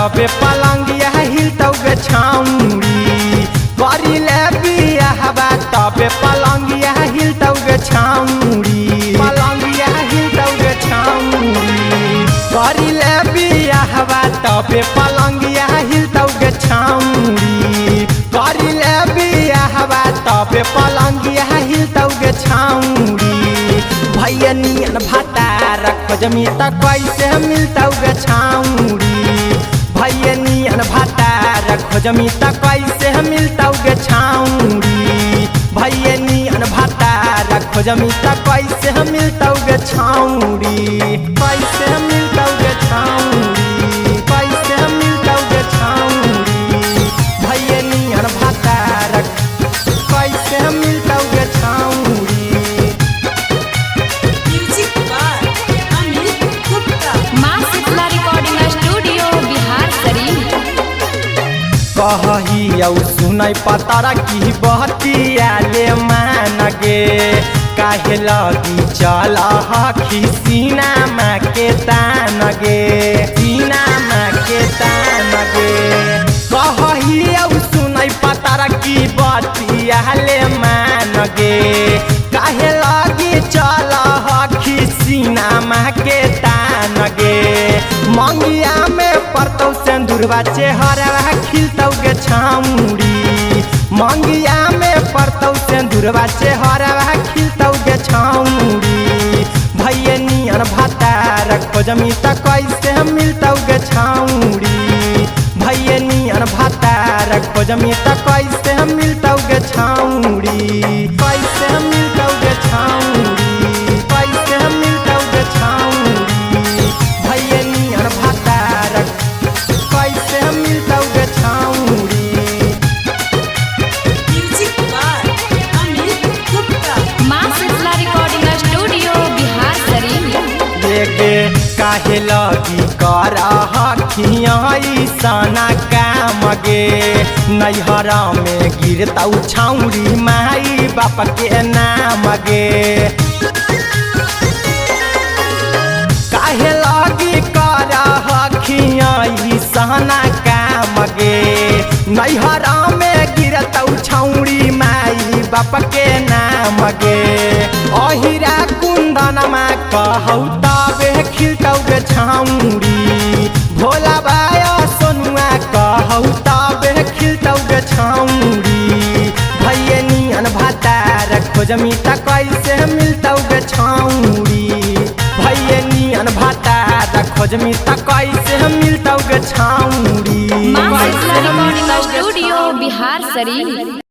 तबे पलंगिया हिलतौ गे छाउरी करी ले बियाहवा तबे पलंगिया हिलतौ गे छाउरी पलंगिया हिलतौ गे छाउरी करी ले बियाहवा तबे पलंगिया हिलतौ गे छाउरी करी ले बियाहवा तबे पलंगिया हिलतौ गे छाउरी भैया नियन भातार खोजमी त कैसे मिलतौ गे छाउरी भैया नियन भातार खोजमी त कैसे मिलतौ गे छाउरी भैया नियन भातार खोजमी त कैसे मिलतौ गे छाउरी कैसे मिलतौ गे छाउरी कैसे मिलतौ गे छाउरी भैया नियन भातार कैसे मिलतौ गे छाउरी। कहियौ सुनै पतारा की बहतिया ले मान गे काहे लगी चल हखी सीना माँ के तान गे सीना माँ के तान गे कहियौ सुनै पतारा की बहतिया ले मान गे काहे लगी चल हखी सीना माँ के तान गे मंगिया में परतौ सिंदूरवा चेहरा खिलतौ गे छाउरी मंगिया में परतौ सिंदूरवा चेहरा खिलतौ गे छाउरी भैया नियन भातार खोजमी त कैसे मिलतौ गे छाउरी भैया नियन भातार खोजमी त कैसे मिलतौ गे छाउरी कैसे मिलतौ गे छाउरी कैसे मिलतौ गे छाउरी भैया नियन भातार कैसे मिलतौ गे छाउरी। काहे लगी कर सना काम गे नैहरा में गिरतौ छाउरी माई बाप के नाम गे काहे लगी कर सना काम गे नैहरा में गिरतौ छाउरी माई बाप के नाम गे अहिरा कुंदनमा कहौ तबे खिलतौ गे छाउरी भोला बाया सोनुआ कहौ तबे खिलतौ गे छाउरी भैया नियन भातार खोजमी त कैसे मिलतौ गे छाउरी भैया नियन भातार खोजमी त कैसे मिलतौ गे छाउरी। स्टूडियो बिहार शरीफ।